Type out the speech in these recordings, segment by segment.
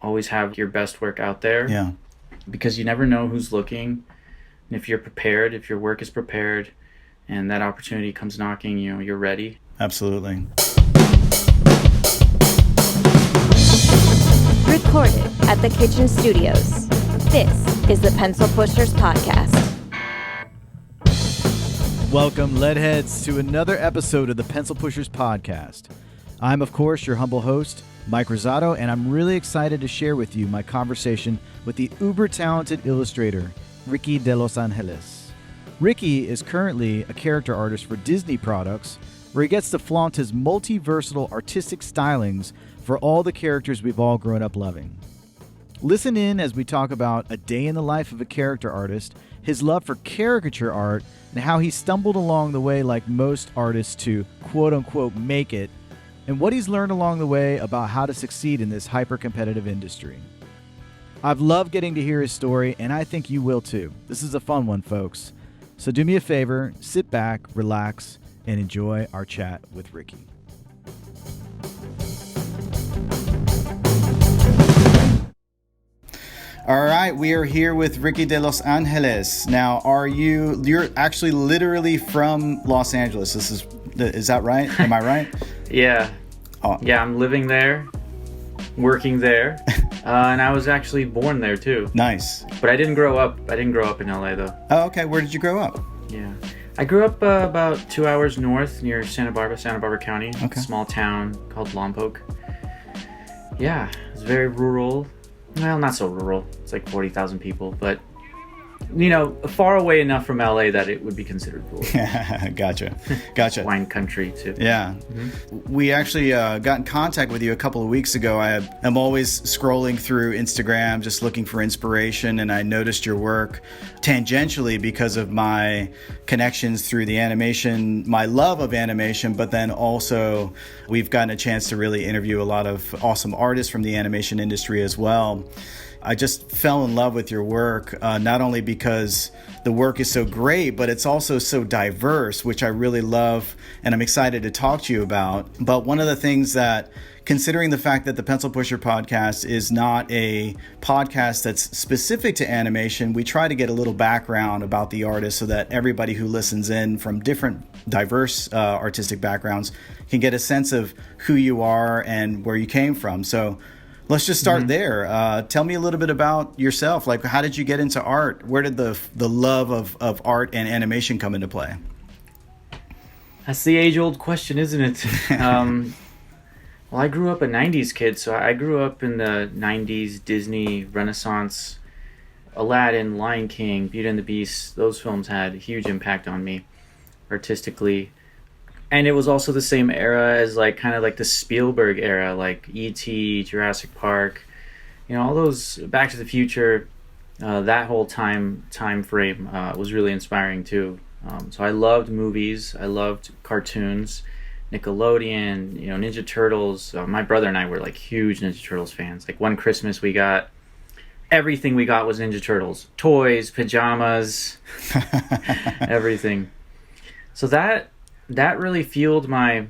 always have your best work out there. Yeah. Because you never know who's looking. And if you're prepared, if your work is prepared, and that opportunity comes knocking, you're ready. Absolutely. Recorded at the Kitchen Studios. This is the Pencil Pushers Podcast. Welcome, Leadheads, to another episode of the Pencil Pushers Podcast. I'm, of course, your humble host, Mike Rosado, and I'm really excited to share with you my conversation with the uber-talented illustrator, Ricky de Los Angeles. Ricky is currently a character artist for Disney products, where he gets to flaunt his multi-versatile artistic stylings for all the characters we've all grown up loving. Listen in as we talk about a day in the life of a character artist, his love for caricature art, and how he stumbled along the way like most artists to quote-unquote make it, and what he's learned along the way about how to succeed in this hyper-competitive industry. I've loved getting to hear his story, and I think you will too. This is a fun one, folks. So do me a favor, sit back, relax, and enjoy our chat with Ricky. All right, we are here with Ricky de Los Angeles. Now, you're actually literally from Los Angeles. Is that right? Am I right? Yeah. Oh. Yeah, I'm living there, working there, and I was actually born there too. Nice. But I didn't grow up in LA though. Oh, okay. Where did you grow up? Yeah. I grew up about 2 hours north near Santa Barbara County. Okay. A small town called Lompoc. Yeah, it's very rural. Well, not so rural. It's like 40,000 people, but far away enough from LA that it would be considered rural. Gotcha. Wine country too. Yeah. Mm-hmm. We actually got in contact with you a couple of weeks ago. I'm always scrolling through Instagram, just looking for inspiration, and I noticed your work tangentially because of my connections through the animation, my love of animation, but then also we've gotten a chance to really interview a lot of awesome artists from the animation industry as well. I just fell in love with your work, not only because the work is so great, but it's also so diverse, which I really love and I'm excited to talk to you about. But one of the things that, considering the fact that the Pencil Pusher podcast is not a podcast that's specific to animation, we try to get a little background about the artist so that everybody who listens in from different diverse artistic backgrounds can get a sense of who you are and where you came from. So let's just start there. Tell me a little bit about yourself. Like, how did you get into art? Where did the love of art and animation come into play? That's the age-old question, isn't it? Well, I grew up a 90s kid, so I grew up in the 90s Disney Renaissance. Aladdin, Lion King, Beauty and the Beast, those films had a huge impact on me artistically. And it was also the same era as kind of the Spielberg era, like E.T., Jurassic Park, all those Back to the Future. That whole time frame was really inspiring too. So I loved movies, I loved cartoons, Nickelodeon, Ninja Turtles. My brother and I were huge Ninja Turtles fans. One Christmas everything we got was Ninja Turtles, toys, pajamas, everything. So that really fueled my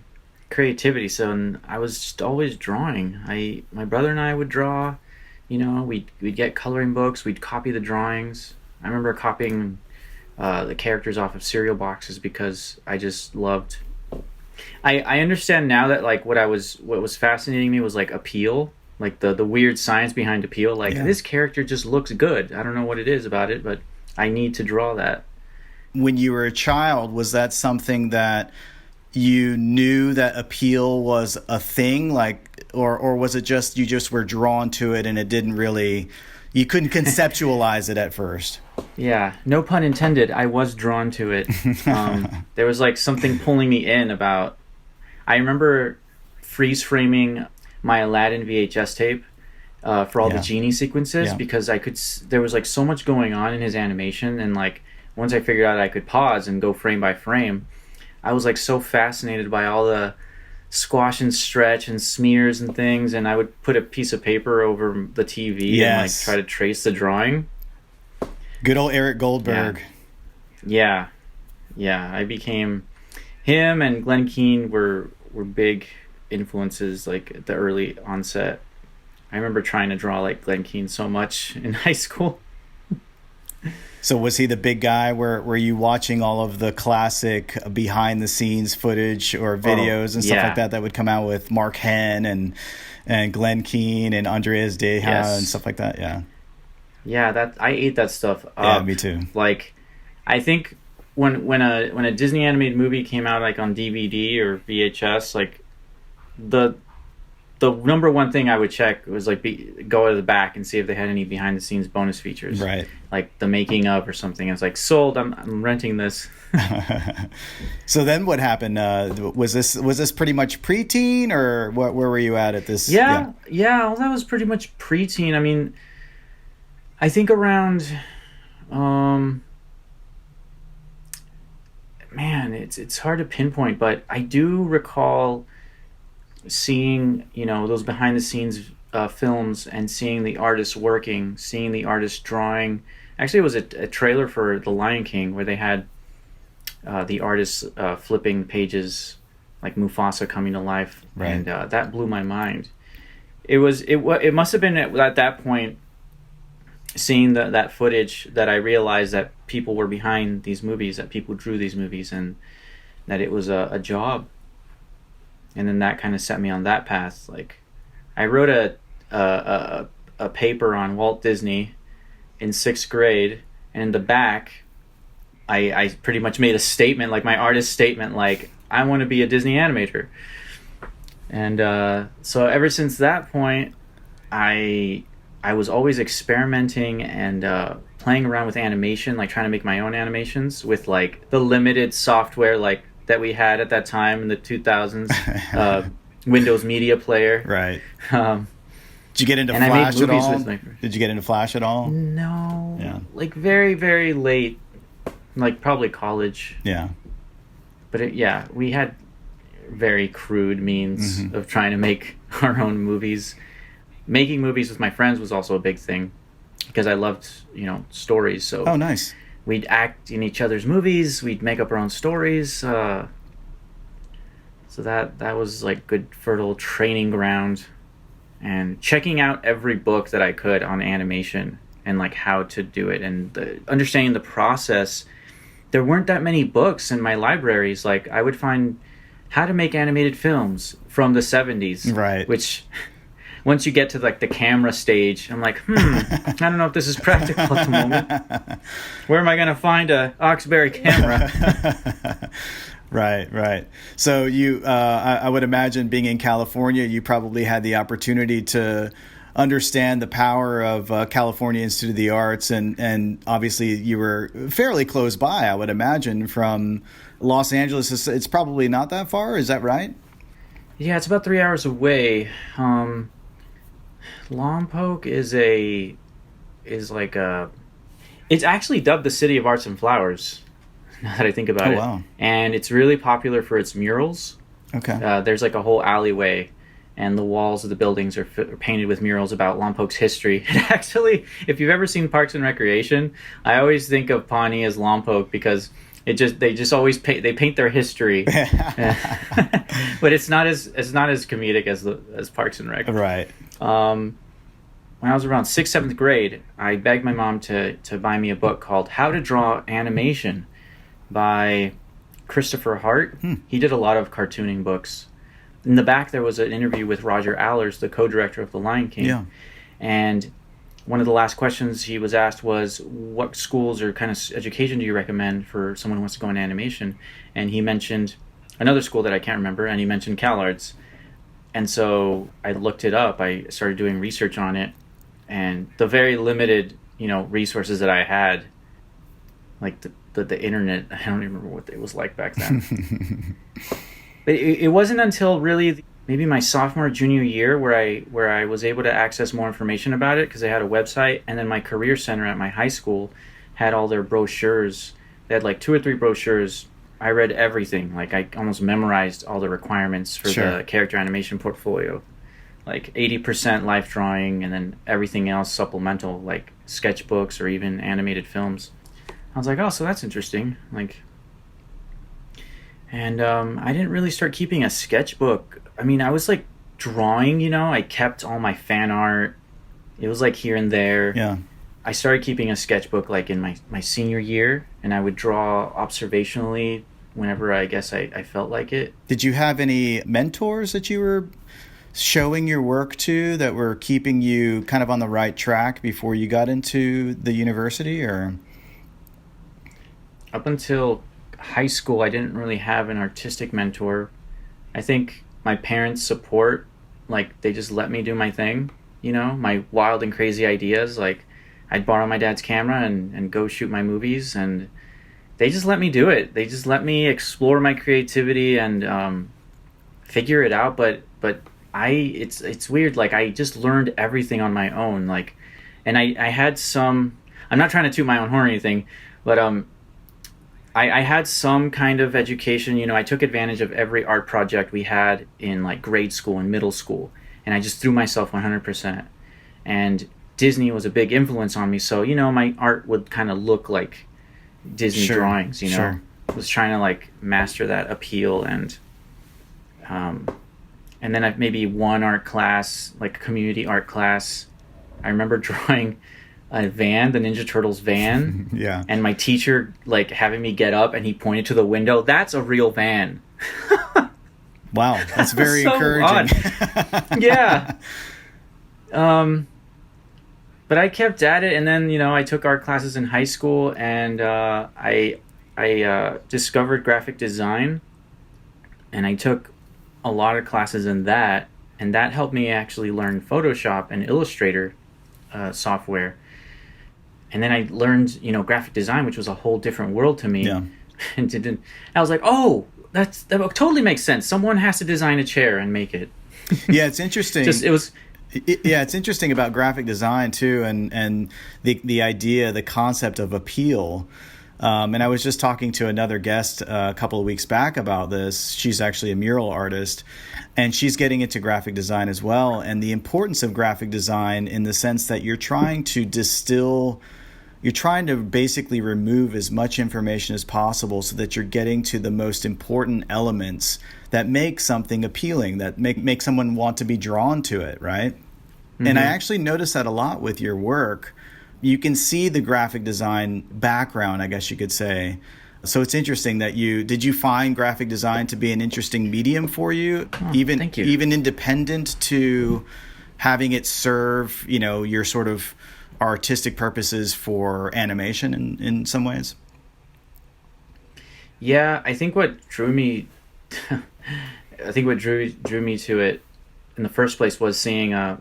creativity. So I was just always drawing. My brother and I would draw. We'd get coloring books. We'd copy the drawings. I remember copying the characters off of cereal boxes because I just loved. I understand now that what was fascinating me was appeal, the weird science behind appeal. This character just looks good. I don't know what it is about it, but I need to draw that. When you were a child, was that something that you knew that appeal was a thing, or was it just you just were drawn to it and it didn't really, you couldn't conceptualize it at first? Yeah, no pun intended. I was drawn to it. There was something pulling me in about. I remember freeze framing my Aladdin VHS tape for all the genie sequences because there was so much going on in his animation, and once I figured out I could pause and go frame by frame, I was so fascinated by all the squash and stretch and smears and things, and I would put a piece of paper over the TV and try to trace the drawing. Good old Eric Goldberg. Yeah. I became him, and Glenn Keane were big influences at the early onset. I remember trying to draw like Glen Keane so much in high school. So was he the big guy? Were you watching all of the classic behind the scenes footage or videos and stuff like that would come out with Mark Henn and Glen Keane and Andreas Deja and stuff like that? Yeah. Yeah, that I ate that stuff up. Yeah, me too. Like, I think when a Disney animated movie came out like on DVD or VHS, like the number one thing I would check was like go to the back and see if they had any behind the scenes bonus features, right? Like the making of or something. I was like, sold. I'm renting this. So then what happened? Was this pretty much preteen, or where were you at this? Yeah. Well, that was pretty much preteen. I mean, I think around, man, it's hard to pinpoint, but I do recall seeing, those behind the scenes films and seeing the artists working, seeing the artists drawing. Actually, it was a trailer for The Lion King where they had the artists flipping pages, like Mufasa coming to life, right. And that blew my mind. It must have been at that point, seeing that footage, that I realized that people were behind these movies, that people drew these movies, and that it was a job. And then that kind of set me on that path. Like, I wrote a paper on Walt Disney in 6th grade, and in the back, I pretty much made a statement, like my artist statement, like, I want to be a Disney animator. And so ever since that point, I was always experimenting and playing around with animation, like trying to make my own animations with like the limited software like that we had at that time in the 2000s, Windows Media Player. Right. Did you get into Flash at all? Did you get into Flash at all? No. Yeah. Like very, very late, like probably college. Yeah. But we had very crude means of trying to make our own movies. Making movies with my friends was also a big thing because I loved, stories. So oh, nice. We'd act in each other's movies. We'd make up our own stories. So that was like good fertile training ground, and checking out every book that I could on animation and like how to do it and understanding the process. There weren't that many books in my libraries. Like I would find how to make animated films from the 70s, right? Which once you get to like the camera stage, I'm like, I don't know if this is practical at the moment. Where am I going to find a Oxberry camera? Right. So you, I would imagine being in California, you probably had the opportunity to understand the power of California Institute of the Arts, and obviously you were fairly close by, I would imagine, from Los Angeles. It's probably not that far, is that right? Yeah, it's about 3 hours away. Lompoc is it's actually dubbed the City of Arts and Flowers, now that I think about it. Wow. And it's really popular for its murals. Okay. There's like a whole alleyway, and the walls of the buildings are painted with murals about Lompoc's history. And actually, if you've ever seen Parks and Recreation, I always think of Pawnee as Lompoc because they just always paint their history, but it's not as comedic as Parks and Rec. Right. When I was around 6th, 7th grade, I begged my mom to buy me a book called How to Draw Animation by Christopher Hart. He did a lot of cartooning books. In the back, there was an interview with Roger Allers, the co-director of The Lion King. Yeah. And one of the last questions he was asked was, what schools or kind of education do you recommend for someone who wants to go into animation? And he mentioned another school that I can't remember, and he mentioned CalArts. And so I looked it up. I started doing research on it. And the very limited, resources that I had, like the internet, I don't even remember what it was like back then. But it wasn't until really maybe my sophomore, junior year where I was able to access more information about it because they had a website, and then my career center at my high school had all their brochures. They had like 2 or 3 brochures. I read everything. Like I almost memorized all the requirements for the character animation portfolio. Like 80% life drawing, and then everything else supplemental, like sketchbooks or even animated films. I was like, oh, so that's interesting. And I didn't really start keeping a sketchbook. I mean, I was like drawing, you know, I kept all my fan art. It was like here and there. Yeah. I started keeping a sketchbook like in my senior year, and I would draw observationally whenever I guess I felt like it. Did you have any mentors that you were showing your work to that were keeping you kind of on the right track before you got into the university, or? Up until high school, I didn't really have an artistic mentor. I think my parents' support, like they just let me do my thing, you know, my wild and crazy ideas. Like I'd borrow my dad's camera and go shoot my movies, and they just let me do it. They just let me explore my creativity and figure it out. But it's weird. Like I just learned everything on my own. Like, and I had some. I'm not trying to toot my own horn or anything, but I had some kind of education. You know, I took advantage of every art project we had in like grade school and middle school, and I just threw myself 100%. And Disney was a big influence on me, so you know, my art would kind of look like Disney drawings. You know, I was trying to like master that appeal, and then I maybe one art class, like a community art class, I remember drawing a van, the Ninja Turtles van. Yeah. And my teacher like having me get up, and he pointed to the window. That's a real van. Wow, that's very so encouraging. Yeah. But I kept at it, and then you know I took art classes in high school, and I discovered graphic design, and I took a lot of classes in that, and that helped me actually learn Photoshop and Illustrator software. And then I learned, you know, graphic design, which was a whole different world to me. Yeah. And I was like, oh, that totally makes sense. Someone has to design a chair and make it. Yeah, it's interesting. It's interesting about graphic design too, and the idea, the concept of appeal. And I was just talking to another guest a couple of weeks back about this. She's actually a mural artist, and she's getting into graphic design as well. And the importance of graphic design in the sense that you're trying to basically remove as much information as possible so that you're getting to the most important elements that make something appealing, that make someone want to be drawn to it, right? Mm-hmm. And I actually noticed that a lot with your work. You can see the graphic design background, I guess you could say. So it's interesting that did you find graphic design to be an interesting medium for you? Thank you. Even independent to having it serve, you know, your sort of artistic purposes for animation in some ways? Yeah, I think what drew me drew me to it in the first place was seeing a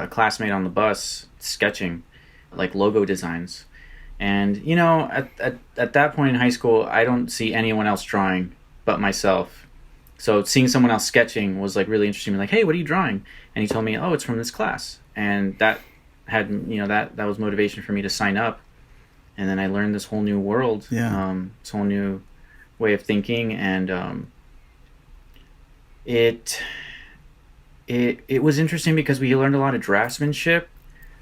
classmate on the bus sketching like logo designs. And you know, at that point in high school, I don't see anyone else drawing but myself. So seeing someone else sketching was like really interesting. Like, hey, what are you drawing? And he told me, oh, it's from this class. And that had, you know, that was motivation for me to sign up. And then I learned this whole new world, this whole new way of thinking, and it was interesting because we learned a lot of draftsmanship.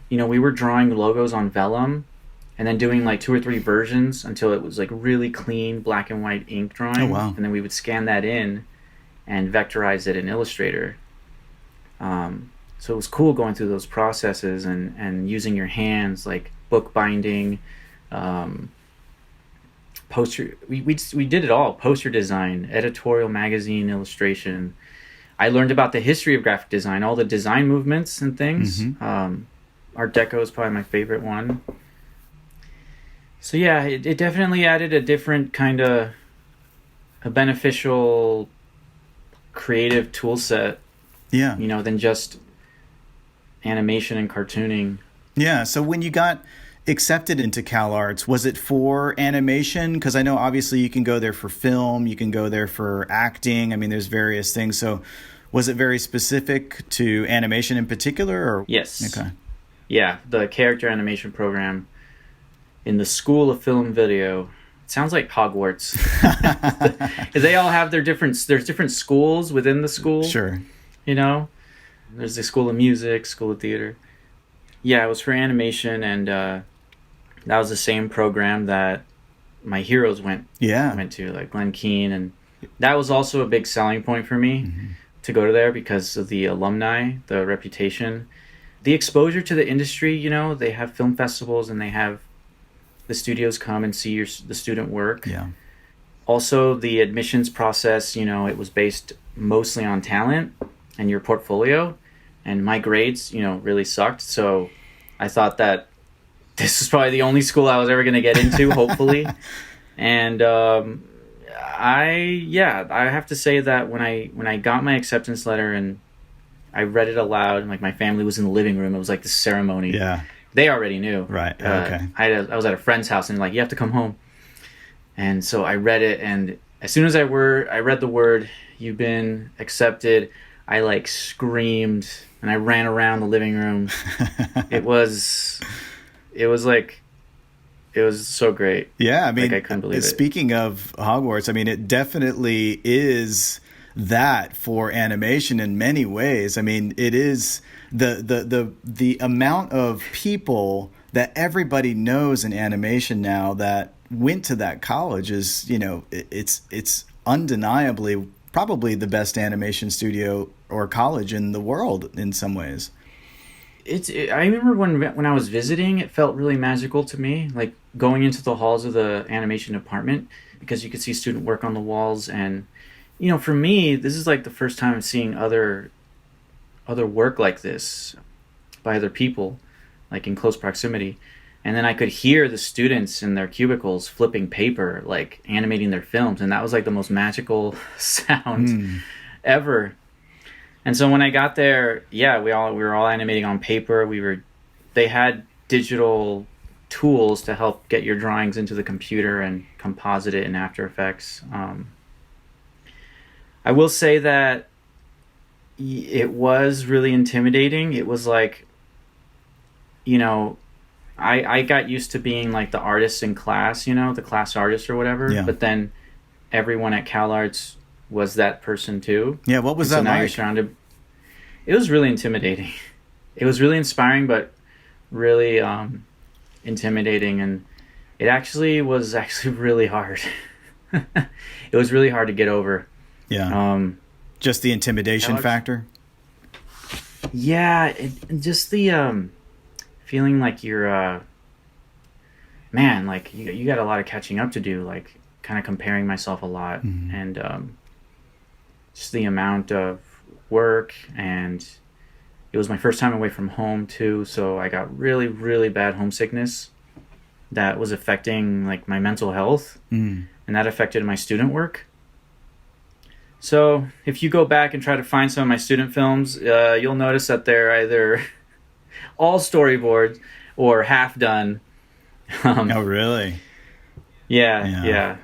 You know, we were drawing logos on vellum, and then doing like 2 or 3 versions until it was like really clean black and white ink drawing. Oh, wow. And then we would scan that in and vectorize it in Illustrator. So it was cool going through those processes and using your hands, like bookbinding, poster. We did it all: poster design, editorial, magazine, illustration. I learned about the history of graphic design, all the design movements and things. Mm-hmm. Art Deco is probably my favorite one. So yeah, it definitely added a different kind of a beneficial creative tool set. Yeah. You know, than just animation and cartooning. Yeah. So when you got accepted into CalArts, was it for animation? Because I know obviously you can go there for film, you can go there for acting. I mean, there's various things. So was it very specific to animation in particular? Or? Yes. Okay. Yeah, the character animation program in the School of Film and Video. It sounds like Hogwarts. They all have there's different schools within the school. Sure. You know? There's the School of Music, School of Theater. Yeah, it was for animation, and that was the same program that my heroes went to, like Glenn Keane, and that was also a big selling point for me. Mm-hmm. to go to there because of the alumni, the reputation, the exposure to the industry. You know, they have film festivals and they have the studios come and see the student work. Yeah. Also, the admissions process, you know, it was based mostly on talent and your portfolio. And my grades, you know, really sucked. So I thought that this was probably the only school I was ever going to get into, hopefully. And I have to say that when I got my acceptance letter and I read it aloud, and like my family was in the living room, it was like the ceremony. Yeah. They already knew. Right. Okay. I was at a friend's house and like, you have to come home. And so I read it, and as soon as I read the word, "You've been accepted," I like screamed and I ran around the living room. It was so great. Yeah, I mean, like, I couldn't believe it. Speaking of Hogwarts, I mean, it definitely is that for animation in many ways. I mean, it is the amount of people that everybody knows in animation now that went to that college is, you know, it's undeniably probably the best animation studio or college in the world in some ways. I remember when I was visiting, it felt really magical to me, like going into the halls of the animation department, because you could see student work on the walls. And, you know, for me, this is like the first time I'm seeing other work like this by other people, like in close proximity. And then I could hear the students in their cubicles flipping paper, like animating their films. And that was like the most magical sound ever. And so when I got there, yeah, we were all animating on paper. They had digital tools to help get your drawings into the computer and composite it in After Effects. I will say that it was really intimidating. It was like, you know, I got used to being like the artist in class, you know, the class artist or whatever. Yeah. But then everyone at CalArts was that person too. Yeah, what was that so now like? You're surrounded. It was really intimidating. It was really inspiring, but really intimidating, and it was really hard. It was really hard to get over. Yeah. Just the intimidation factor. Yeah, just the feeling like you're man, like you got a lot of catching up to do, like kind of comparing myself a lot, and just the amount of work, and it was my first time away from home too, so I got really, really bad homesickness that was affecting like my mental health, and that affected my student work. So if you go back and try to find some of my student films, you'll notice that they're either all storyboards or half done. Oh, really? Yeah.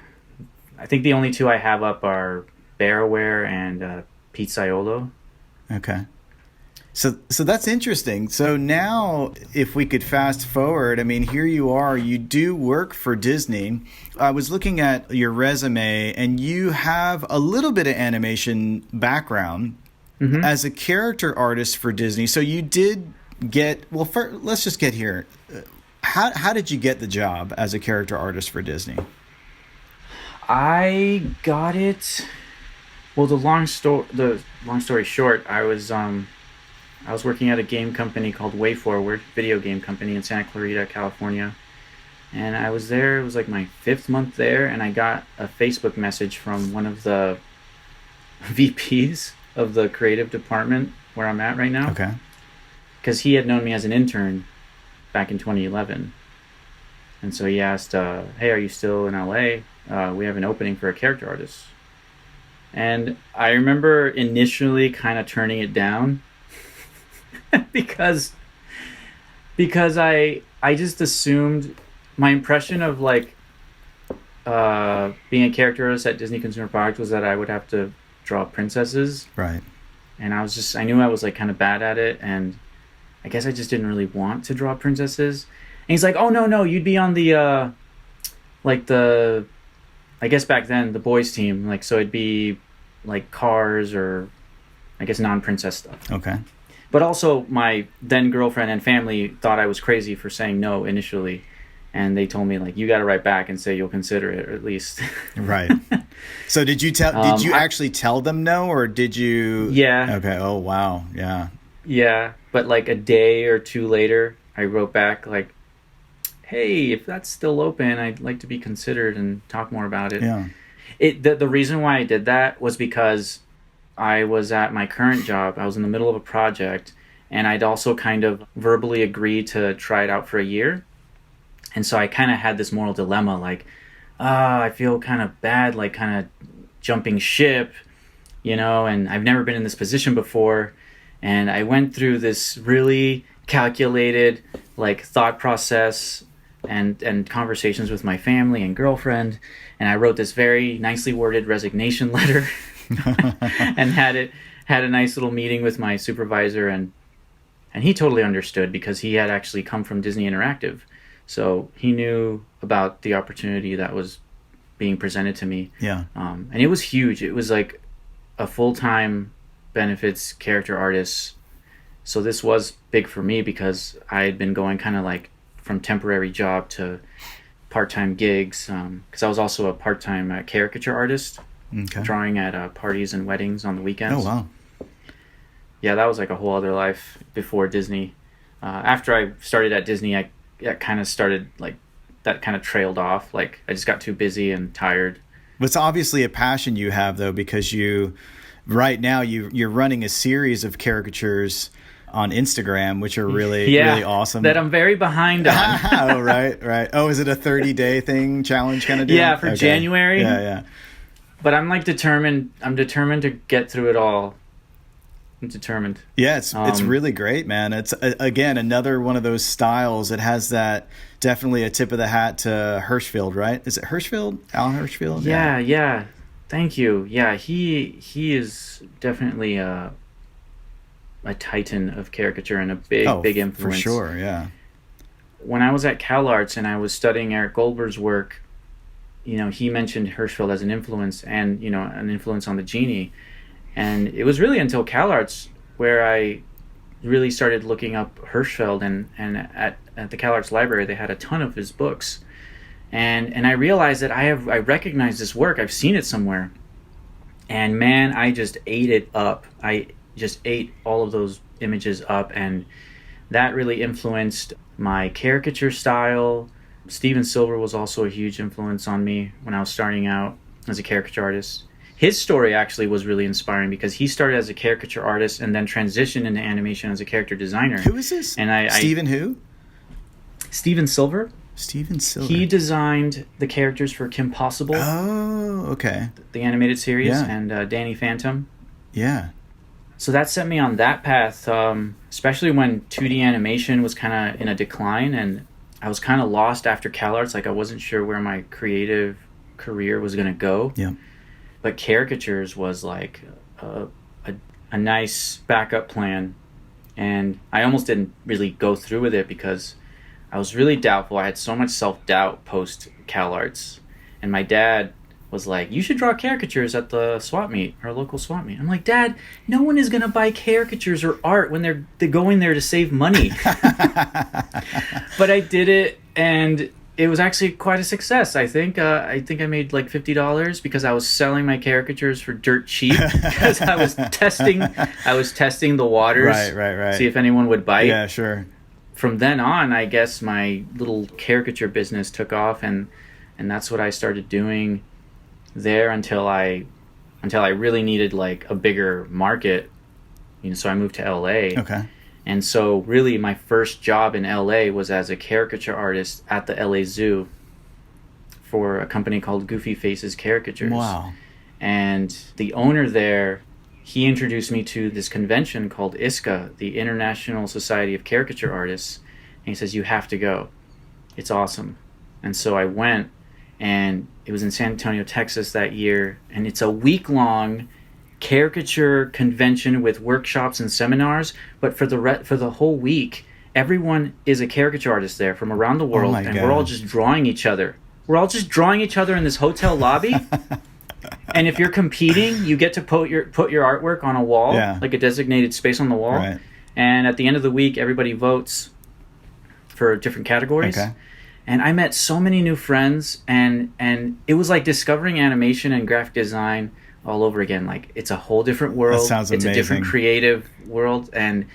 I think the only two I have up are Bearware and Pizzaiolo. Okay. So that's interesting. So now if we could fast forward, I mean, here you are, you do work for Disney. I was looking at your resume and you have a little bit of animation background as a character artist for Disney. So you did get, well, first, let's just get here. How did you get the job as a character artist for Disney? I got it. Well, the long story short, I was working at a game company called WayForward, video game company in Santa Clarita, California. And I was there, it was like my 5th month there, and I got a Facebook message from one of the VPs of the creative department where I'm at right now. Okay. Because he had known me as an intern back in 2011. And so he asked, hey, are you still in LA? We have an opening for a character artist. And I remember initially kind of turning it down because I just assumed, my impression of like being a character artist at Disney Consumer Products was that I would have to draw princesses. Right. And I knew I was like kind of bad at it, and I guess I just didn't really want to draw princesses. And he's like, oh no, you'd be on the I guess back then the boys team, like, so it'd be like Cars or I guess non-princess stuff. Okay. But also my then girlfriend and family thought I was crazy for saying no initially. and they told me like, you got to write back and say you'll consider it, or at least. Right. So did you actually tell them no, or did you? Yeah. Okay. Oh wow. Yeah. Yeah, but like a day or two later, I wrote back like, hey, if that's still open, I'd like to be considered and talk more about it. Yeah. The reason why I did that was because I was at my current job. I was in the middle of a project, and I'd also kind of verbally agreed to try it out for a year. And so I kind of had this moral dilemma, like, I feel kind of bad, like kind of jumping ship, and I've never been in this position before. And I went through this really calculated, like, thought process and conversations with my family and girlfriend. And I wrote this very nicely worded resignation letter and had a nice little meeting with my supervisor. And he totally understood because he had actually come from Disney Interactive. So he knew about the opportunity that was being presented to me. Yeah. And it was huge. It was like a full-time benefits character artist. So this was big for me because I had been going kind of like from temporary job to part-time gigs, because I was also a part-time caricature artist, drawing at parties and weddings on the weekends. Oh wow. Yeah, that was like a whole other life before Disney. After I started at Disney, I kind of started like that kind of trailed off. Like I just got too busy and tired. It's obviously a passion you have though, because right now you're running a series of caricatures on Instagram, which are really really awesome. That I'm very behind on. Oh, right. Oh, is it a 30-day thing, challenge kind of deal? Yeah, for January. Yeah. But I'm like determined. I'm determined to get through it all. I'm determined. Yeah, it's really great, man. It's again another one of those styles. It has that definitely a tip of the hat to Hirschfeld, right? Is it Hirschfeld? Alan Hirschfeld? Yeah. Thank you. Yeah, he is definitely a titan of caricature and a big influence. For sure, yeah. When I was at CalArts and I was studying Eric Goldberg's work, he mentioned Hirschfeld as an influence and, an influence on the genie. And it was really until CalArts where I really started looking up Hirschfeld, and at the CalArts library, they had a ton of his books. And I realized that I recognized this work. I've seen it somewhere. And man, I just ate it up. I just ate all of those images up, and that really influenced my caricature style. Steven Silver was also a huge influence on me when I was starting out as a caricature artist. His story actually was really inspiring because he started as a caricature artist and then transitioned into animation as a character designer. Who is this? And Steven who? Steven Silver. Steven Silver. He designed the characters for Kim Possible. Oh, okay. The animated series, yeah. And Danny Phantom. Yeah. So that set me on that path, especially when 2D animation was kind of in a decline, and I was kind of lost after CalArts. Like I wasn't sure where my creative career was going to go. Yeah. But caricatures was like a nice backup plan, and I almost didn't really go through with it because I was really doubtful. I had so much self-doubt post CalArts, and my dad was like, you should draw caricatures at the swap meet, our local swap meet. I'm like, Dad, no one is going to buy caricatures or art when they're going there to save money. But I did it, and it was actually quite a success. I think I made like $50 because I was selling my caricatures for dirt cheap because I was testing the waters, right. See if anyone would bite. Yeah, sure. From then on, I guess my little caricature business took off, and that's what I started doing there until I really needed like a bigger market. So I moved to LA. Okay. And so really my first job in LA was as a caricature artist at the LA Zoo for a company called Goofy Faces Caricatures. Wow. And the owner there, he introduced me to this convention called ISCA, the International Society of Caricature Artists. And he says, you have to go. It's awesome. And so I went, and it was in San Antonio, Texas that year. And it's a week-long caricature convention with workshops and seminars, but for the whole week, everyone is a caricature artist there from around the world, and we're all just drawing each other. We're all just drawing each other in this hotel lobby. And if you're competing, you get to put your artwork on a wall, like a designated space on the wall. Right. And at the end of the week, everybody votes for different categories. Okay. And I met so many new friends, and it was like discovering animation and graphic design all over again. Like, it's a whole different world. That sounds It's amazing. a different creative world, and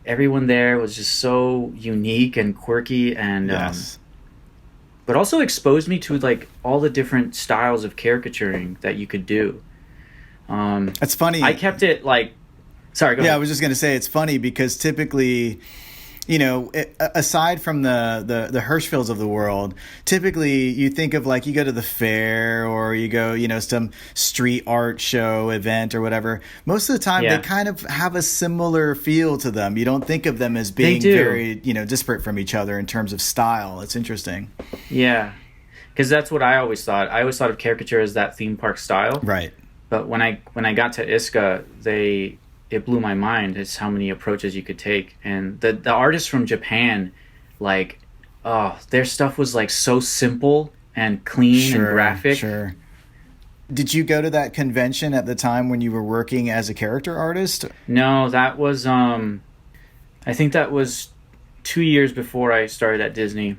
everyone there was just so unique and quirky, and Yes. but also exposed me to like all the different styles of caricaturing that you could do. That's funny. I kept it like, sorry, go Yeah, I ahead. was just going to say it's funny because typically, you know, aside from the Hirschfelds of the world, typically you think of like you go to the fair or you go, you know, some street art show event or whatever. Most of the time Yeah. they kind of have a similar feel to them. You don't think of them as being do. very, you know, disparate from each other in terms of style. It's interesting. Yeah, because that's what I always thought. I always thought of caricature as that theme park style. Right. But when I got to ISCA, it blew my mind. It's how many approaches you could take, and the artists from Japan, like, oh, their stuff was like so simple and clean and graphic. Sure. Did you go to that convention at the time when you were working as a character artist? No, that was I think that was 2 years before I started at Disney.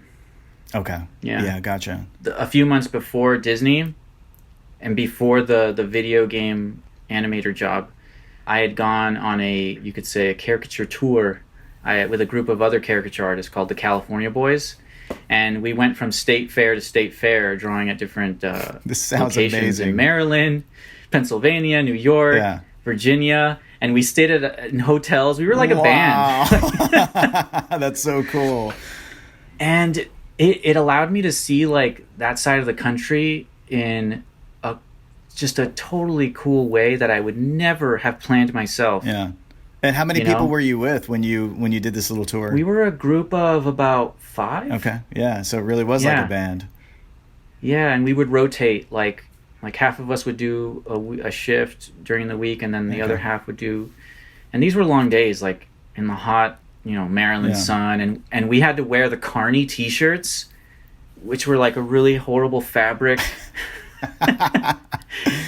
Okay. Yeah. Yeah, gotcha. A few months before Disney, and before the video game animator job, I had gone on you could say, a caricature tour with a group of other caricature artists called the California Boys. And we went from state fair to state fair, drawing at different This sounds locations amazing. in Maryland, Pennsylvania, New York, Yeah. Virginia. And we stayed in hotels. We were like a band. Wow. That's so cool. And it allowed me to see like that side of the country in just a totally cool way that I would never have planned myself. Yeah. And how many You people know? were you with when you did this little tour? We were a group of about 5. Okay. Yeah. So it really was like Yeah. a band. Yeah, and we would rotate. Like half of us would do a shift during the week, and then the other half would do. And these were long days, like in the hot, Maryland Yeah. sun, and we had to wear the Carney T-shirts, which were like a really horrible fabric.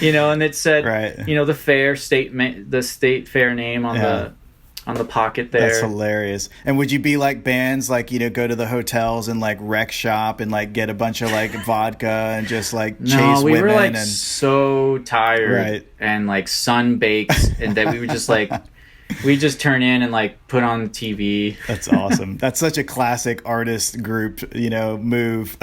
And it said, Right. the state fair name on Yeah. the pocket there. That's hilarious. And would you be like bands, like, go to the hotels and like rec shop and like get a bunch of like vodka and just like chase No, we women were like and so tired Right. and like sun baked, and that we would just like we just turn in and like put on TV. That's awesome. That's such a classic artist group, move.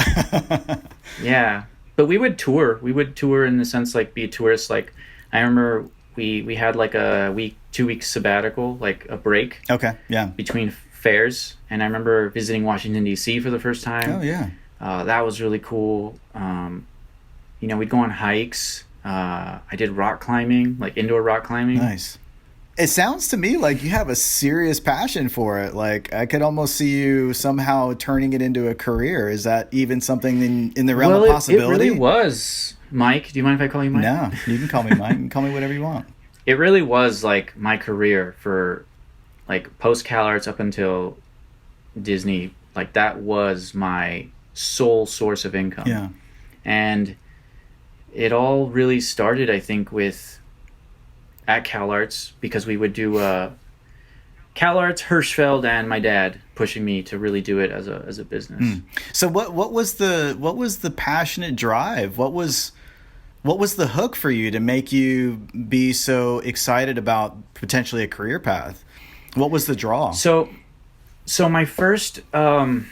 Yeah, but we would tour. We would tour in the sense like be tourists. Like I remember we had like a 2 week sabbatical, like a break Okay. Yeah. between fairs, and I remember visiting Washington D.C. for the first time. Oh yeah. That was really cool. We'd go on hikes. I did rock climbing, like indoor rock climbing. Nice. It sounds to me like you have a serious passion for it. Like I could almost see you somehow turning it into a career. Is that even something in the realm of possibility? It really was. Mike, do you mind if I call you Mike? No, you can call me Mike. You can call me whatever you want. It really was like my career for like post CalArts up until Disney. Like that was my sole source of income. Yeah. And it all really started, I think, at CalArts, because we would do CalArts, Hirschfeld, and my dad pushing me to really do it as a business. So what was the passionate drive? What was the hook for you to make you be so excited about potentially a career path? What was the draw? So my first, it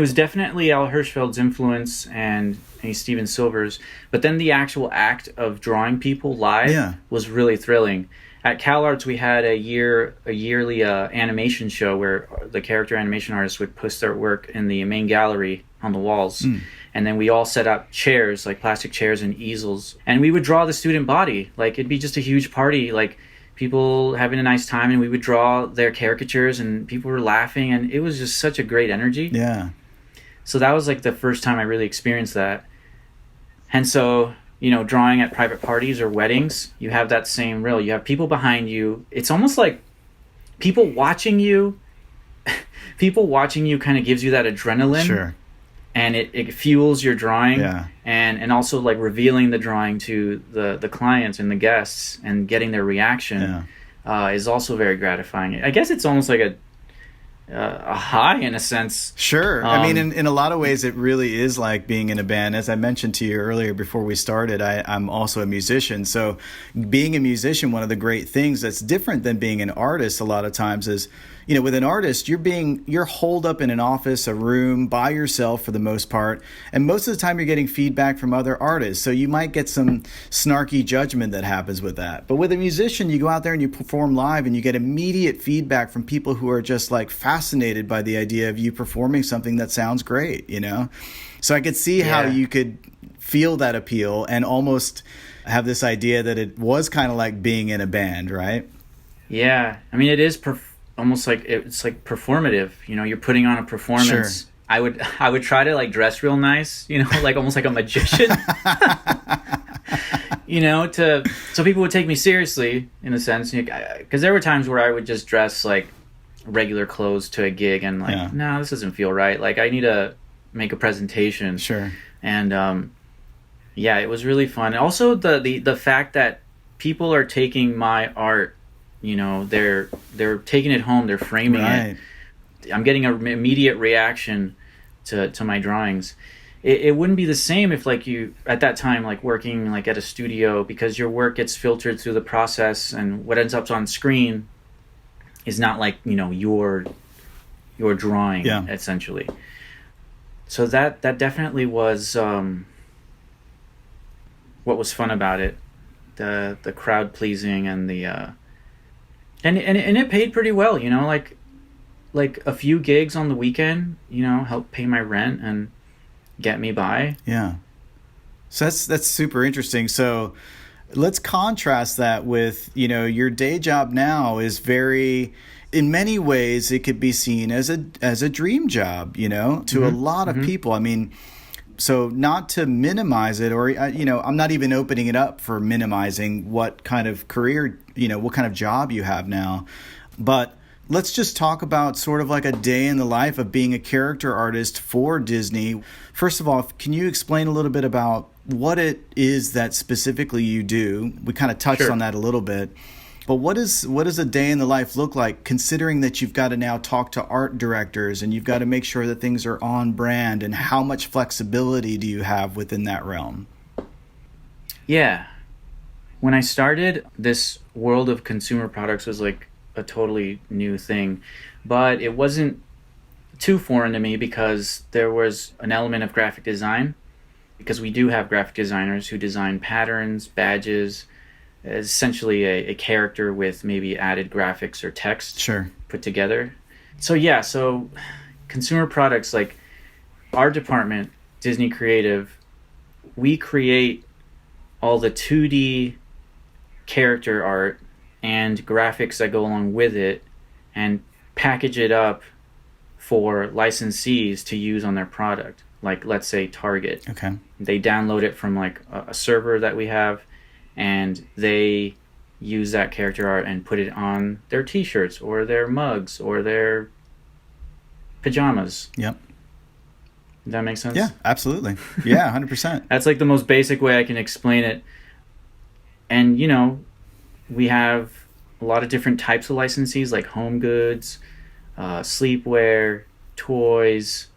was definitely Al Hirschfeld's influence and Steven Silver's, but then the actual act of drawing people live was really thrilling. At CalArts, we had a yearly animation show where the character animation artists would post their work in the main gallery on the walls. And then we all set up chairs, like plastic chairs and easels. And we would draw the student body. Like, it'd be just a huge party, like people having a nice time, and we would draw their caricatures, and people were laughing, and it was just such a great energy. Yeah. So that was like the first time I really experienced that. And so, drawing at private parties or weddings, you have that same reel. You have people behind you. It's almost like people watching you. People watching you kind of gives you that adrenaline. Sure. And it fuels your drawing. Yeah. And also like revealing the drawing to the clients and the guests and getting their reaction is also very gratifying. I guess it's almost like a high in a sense. Sure. I mean, in a lot of ways, it really is like being in a band. As I mentioned to you earlier before we started, I'm also a musician. So being a musician, one of the great things that's different than being an artist a lot of times is, you know, with an artist, you're holed up in an office, a room by yourself for the most part. And most of the time you're getting feedback from other artists. So you might get some snarky judgment that happens with that. But with a musician, you go out there and you perform live and you get immediate feedback from people who are just like fascinated by the idea of you performing something that sounds great, you know? So I could see how you could feel that appeal and almost have this idea that it was kind of like being in a band, right? Yeah. I mean, it is almost like it's like performative, you know, you're putting on a performance. Sure. I would try to like dress real nice, you know, like almost like a magician, you know, so people would take me seriously in a sense, because there were times where I would just dress like regular clothes to a gig and like, no, this doesn't feel right. Like I need to make a presentation. Sure. And it was really fun. And also the fact that people are taking my art, you know, they're taking it home, they're framing it. I'm getting an immediate reaction to my drawings. It wouldn't be the same if like you at that time like working like at a studio, because your work gets filtered through the process and what ends up on screen is not like, you know, your drawing essentially. So that definitely was what was fun about it, the crowd pleasing and the and it paid pretty well, you know, like a few gigs on the weekend, you know, helped pay my rent and get me by. Yeah. So that's super interesting. So let's contrast that with, you know, your day job now is very, in many ways, it could be seen as a dream job, you know, to a lot of people. I mean, so not to minimize it, or, you know, I'm not even opening it up for minimizing what kind of career, you know, what kind of job you have now. But let's just talk about sort of like a day in the life of being a character artist for Disney. First of all, can you explain a little bit about what it is that specifically you do? We kind of touched on that a little bit. But what does a day in the life look like, considering that you've got to now talk to art directors and you've got to make sure that things are on brand, and how much flexibility do you have within that realm? Yeah. When I started, this world of consumer products was like a totally new thing, but it wasn't too foreign to me because there was an element of graphic design, because we do have graphic designers who design patterns, badges, essentially a character with maybe added graphics or text put together. So consumer products, like our department, Disney Creative, we create all the 2D character art and graphics that go along with it and package it up for licensees to use on their product. Like, let's say Target. Okay. They download it from like a server that we have, and they use that character art and put it on their t-shirts or their mugs or their pajamas. Yep. Does that make sense? Yeah, absolutely. Yeah, 100%. That's like the most basic way I can explain it. And, you know, we have a lot of different types of licensees, like home goods, sleepwear, toys.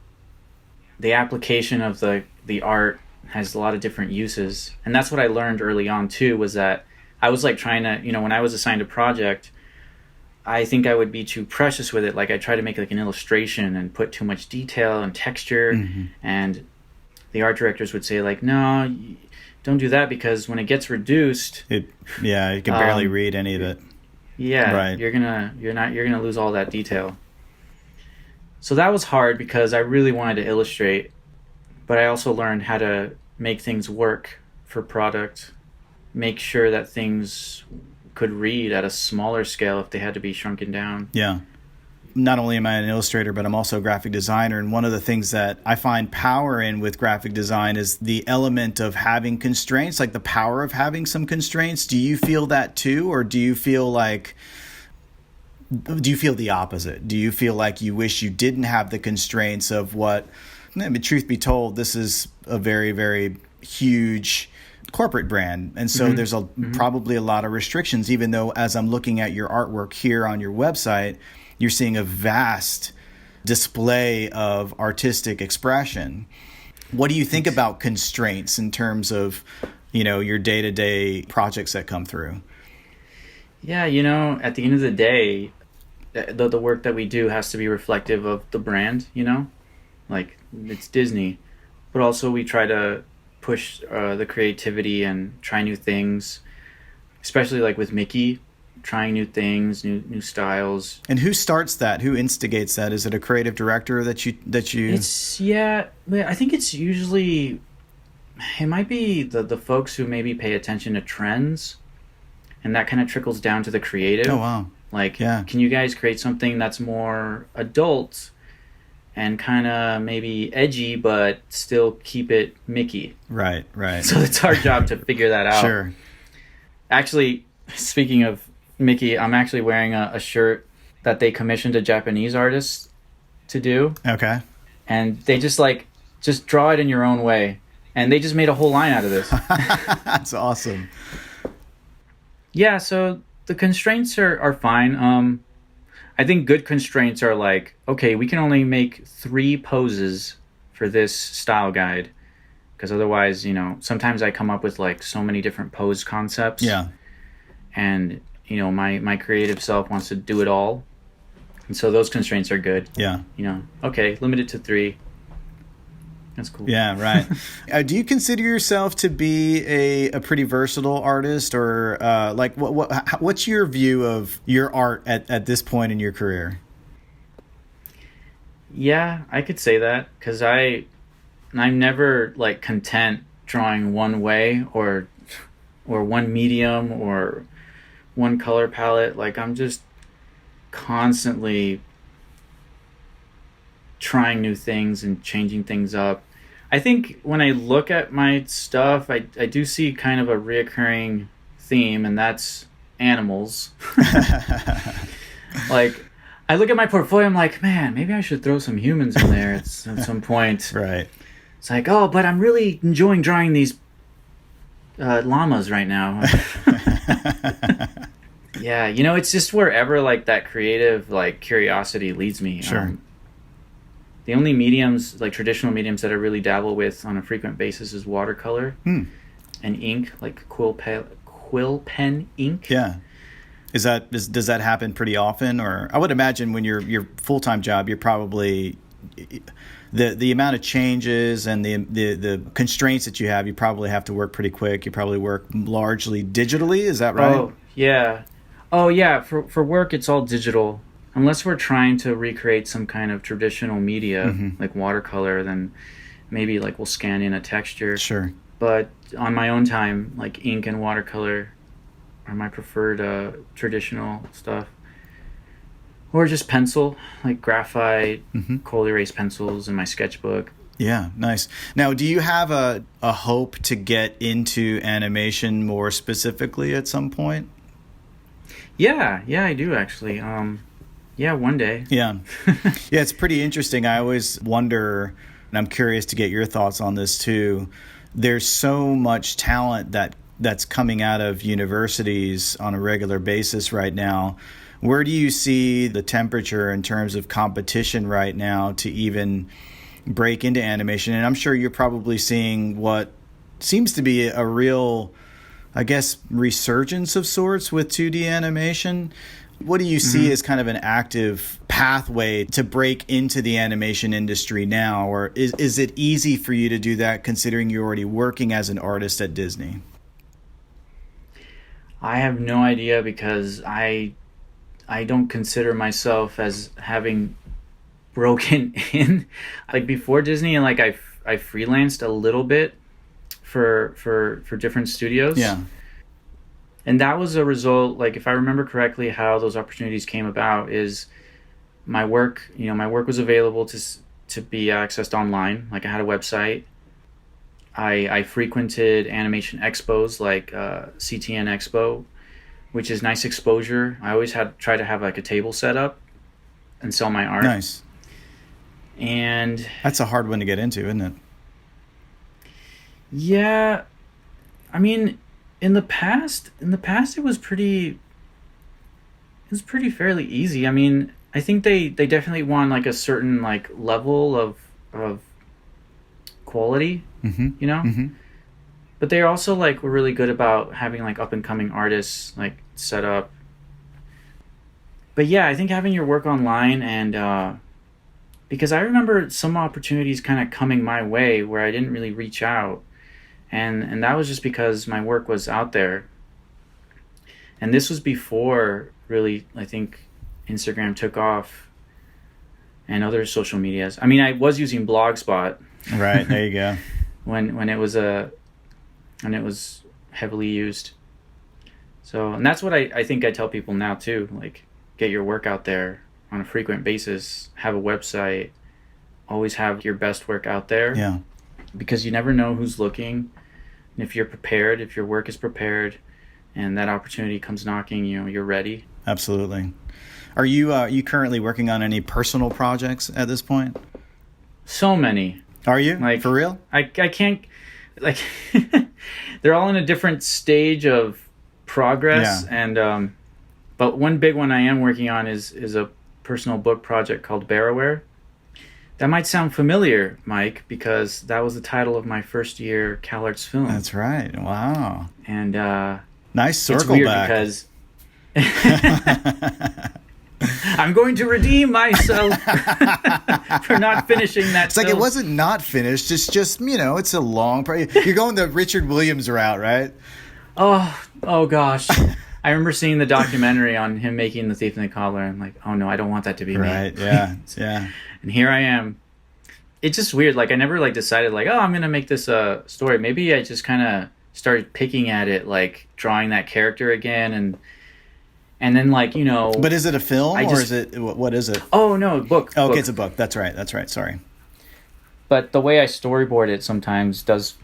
The application of the art has a lot of different uses. And that's what I learned early on too, was that I was like trying to, you know, when I was assigned a project, I think I would be too precious with it. Like I try to make like an illustration and put too much detail and texture. And the art directors would say like, no, don't do that, because when it gets reduced, you can barely read any of it. Yeah, right. You're gonna lose all that detail. So that was hard because I really wanted to illustrate, but I also learned how to make things work for product, make sure that things could read at a smaller scale if they had to be shrunken down. Yeah. Not only am I an illustrator, but I'm also a graphic designer. And one of the things that I find power in with graphic design is the element of having constraints, like the power of having some constraints. Do you feel that too? Or do you feel the opposite? Do you feel like you wish you didn't have the constraints of what, I mean, truth be told, this is a very, very huge corporate brand. And so there's probably a lot of restrictions, even though as I'm looking at your artwork here on your website, you're seeing a vast display of artistic expression. What do you think about constraints in terms of, your day-to-day projects that come through? Yeah, at the end of the day, the work that we do has to be reflective of the brand, like it's Disney, but also we try to push the creativity and try new things, especially like with Mickey, trying new things, new styles. And who starts that? Who instigates that? Is it a creative director that you? I think it's usually, it might be the folks who maybe pay attention to trends, and that kind of trickles down to the creative. Oh, wow. Like, yeah. Can you guys create something that's more adult and kind of maybe edgy, but still keep it Mickey? Right. So it's our job to figure that out. Sure. Actually, speaking of Mickey, I'm actually wearing a shirt that they commissioned a Japanese artist to do. Okay. And they just draw it in your own way. And they just made a whole line out of this. That's awesome. Yeah, so the constraints are fine. I think good constraints are like, okay, we can only make 3 poses for this style guide. Because otherwise, sometimes I come up with like so many different pose concepts. Yeah. And, my creative self wants to do it all. And so those constraints are good. Yeah. Okay, limited to 3. That's cool. Yeah, right. Do you consider yourself to be a pretty versatile artist, or what's your view of your art at this point in your career? Yeah, I could say that, because I'm never like content drawing one way or one medium or one color palette. Like, I'm just constantly trying new things and changing things up. I think when I look at my stuff, I do see kind of a reoccurring theme, and that's animals. Like, I look at my portfolio, I'm like, man, maybe I should throw some humans in there at some point. Right. It's like, oh, but I'm really enjoying drawing these llamas right now. Yeah, it's just wherever like that creative like curiosity leads me. Sure. The only mediums, like traditional mediums, that I really dabble with on a frequent basis is watercolor and ink, like quill pen ink. Yeah. Does that happen pretty often? Or I would imagine when your full-time job, you're probably the amount of changes and the constraints that you have, you probably have to work pretty quick. You probably work largely digitally. Is that right? Oh yeah. For work, it's all digital. Unless we're trying to recreate some kind of traditional media, like watercolor, then maybe like we'll scan in a texture. Sure. But on my own time, like ink and watercolor are my preferred traditional stuff. Or just pencil, like graphite, cold erase pencils in my sketchbook. Yeah, nice. Now, do you have a hope to get into animation more specifically at some point? Yeah, I do actually. Yeah, one day. Yeah. Yeah, it's pretty interesting. I always wonder, and I'm curious to get your thoughts on this too. There's so much talent that's coming out of universities on a regular basis right now. Where do you see the temperature in terms of competition right now to even break into animation? And I'm sure you're probably seeing what seems to be a real, I guess, resurgence of sorts with 2D animation. What do you see as kind of an active pathway to break into the animation industry now? Or is it easy for you to do that considering you're already working as an artist at Disney? I have no idea, because I don't consider myself as having broken in. Like before Disney, and like I freelanced a little bit for different studios. Yeah. And that was a result, like if I remember correctly, how those opportunities came about is my work was available to be accessed online. Like I had a website. I frequented animation expos like CTN Expo, which is nice exposure. I always try to have like a table set up and sell my art. Nice. And that's a hard one to get into, isn't it? Yeah. I mean, in the past it was pretty fairly easy. I mean, I think they definitely want like a certain like level of quality, you know. But they're also like really good about having like up and coming artists like set up. But yeah, I think having your work online and because I remember some opportunities kind of coming my way where I didn't really reach out, and that was just because my work was out there. And this was before really, I think, Instagram took off and other social medias. I mean, I was using Blogspot. Right, there you go. when it was heavily used. So, and that's what I think I tell people now too, like get your work out there on a frequent basis, have a website, always have your best work out there. Yeah. Because you never know who's looking. And if you're prepared, if your work is prepared and that opportunity comes knocking, you know, you're ready. Absolutely. Are you currently working on any personal projects at this point? So many. Are you? Like, for real? I can't, like, they're all in a different stage of progress. Yeah. And, but one big one I am working on is a personal book project called Bearware. That might sound familiar, Mike, because that was the title of my first year CalArts film. That's right. Wow. And, nice circle it's weird back. Because I'm going to redeem myself for not finishing that. It's like it wasn't not finished. It's just, you know, it's a long. You're going the Richard Williams route, right? Oh gosh. I remember seeing the documentary on him making The Thief and the Cobbler. I'm like, oh no, I don't want that to be me. Right. Yeah. Yeah. And here I am. It's just weird. Like I never like decided like, oh, I'm gonna make this a story. Maybe I just kind of started picking at it, like drawing that character again, and then like, you know. But is it a film or is it what is it? Oh no, book. Oh, okay, book. it's a book. That's right. That's right. Sorry. But the way I storyboard it sometimes does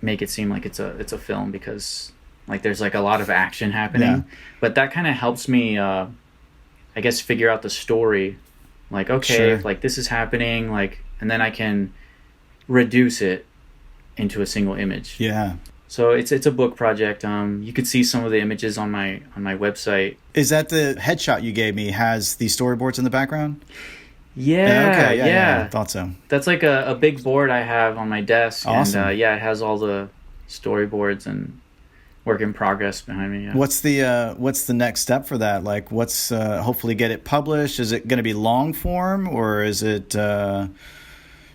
make it seem like it's a film because like there's like a lot of action happening. Yeah. But that kind of helps me, I guess, figure out the story. Like, okay, Sure. if like this is happening, like, and then I can reduce it into a single image. Yeah. So it's a book project. You could see some of the images on my website. Is that the headshot you gave me? Has the storyboards in the background? Yeah, Okay. yeah. Yeah. I thought so. That's like a big board I have on my desk. Awesome. And yeah, it has all the storyboards and work in progress behind me. Yeah. What's the next step for that? Like, what's hopefully get it published? Is it going to be long form or is it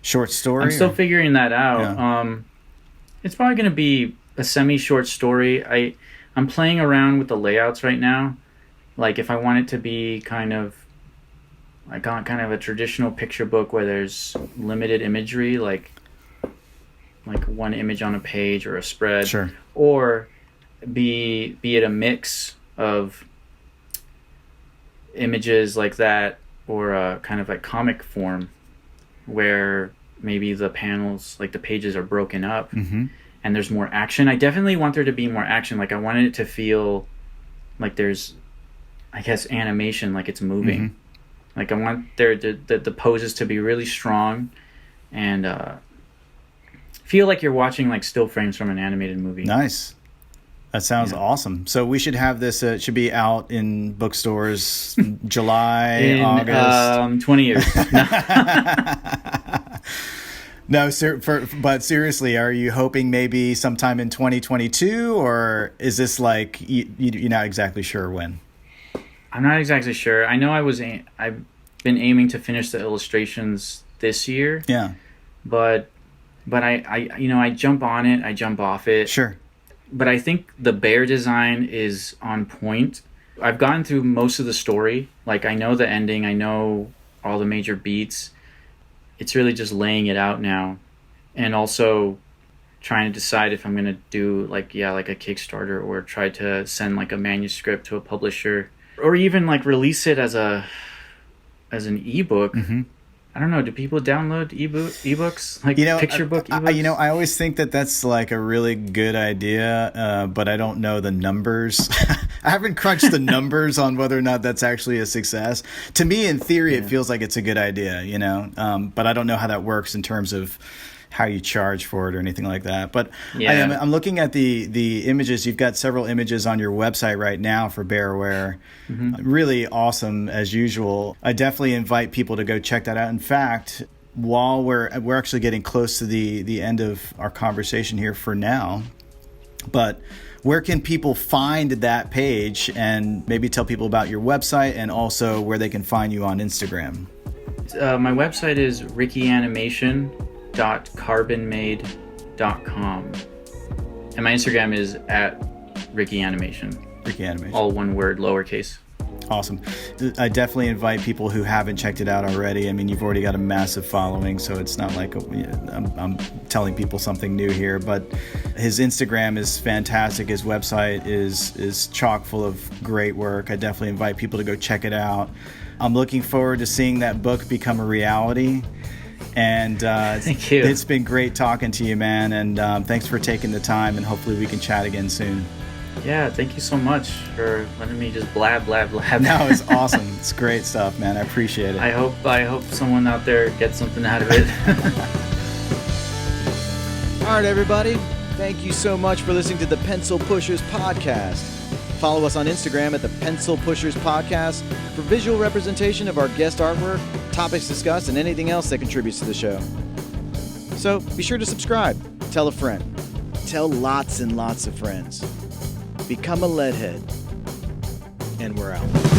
short story? I'm still or? figuring that out. Yeah. It's probably going to be a semi-short story. I'm playing around with the layouts right now. Like if I want it to be kind of a traditional picture book where there's limited imagery, like one image on a page or a spread, Sure. or be it a mix of images like that, or a kind of like comic form where maybe the panels, like the pages, are broken up. Mm-hmm. And there's more action. I definitely want there to be more action. Like I wanted it to feel like there's, I guess, animation, like it's moving. Mm-hmm. Like I want the poses to be really strong and feel like you're watching like still frames from an animated movie. Nice. That sounds awesome. So we should have this. It should be out in bookstores July, In August. 20 years. No. No, but seriously, are you hoping maybe sometime in 2022, or is this like you're not exactly sure when? I'm not exactly sure. I know I've been aiming to finish the illustrations this year. Yeah. But I jump on it, I jump off it. Sure. But I think the bear design is on point. I've gotten through most of the story. Like I know the ending, I know all the major beats. It's really just laying it out now, and also trying to decide if I'm gonna do like a Kickstarter or try to send like a manuscript to a publisher, or even like release it as an ebook. Mm-hmm. I don't know. Do people download ebooks like picture book I ebooks? I always think that that's like a really good idea, but I don't know the numbers. I haven't crunched the numbers on whether or not that's actually a success. To me, in theory, it feels like it's a good idea, but I don't know how that works in terms of how you charge for it or anything like that. But I'm looking at the images. You've got several images on your website right now for Bearware. Really awesome as usual. I definitely invite people to go check that out. In fact, while we're actually getting close to the end of our conversation here for now, but where can people find that page, and maybe tell people about your website and also where they can find you on Instagram? My website is rickyanimationcarbonmade.com, and my Instagram is @rickyanimations. Ricky Animation. All one word, lowercase. Awesome. I definitely invite people who haven't checked it out already. I mean, you've already got a massive following, so it's not like I'm telling people something new here, but his Instagram is fantastic. His website is chock full of great work. I definitely invite people to go check it out. I'm looking forward to seeing that book become a reality. And Thank you. It's been great talking to you, man, and thanks for taking the time, and hopefully we can chat again soon. Yeah, thank you so much for letting me just blab. No, it's awesome. It's great stuff, man. I appreciate it. I hope someone out there gets something out of it. All right, everybody. Thank you so much for listening to the Pencil Pushers Podcast. Follow us on Instagram at the Pencil Pushers Podcast for visual representation of our guest artwork, topics discussed, and anything else that contributes to the show. So be sure to subscribe. Tell a friend. Tell lots and lots of friends. Become a Leadhead. And we're out.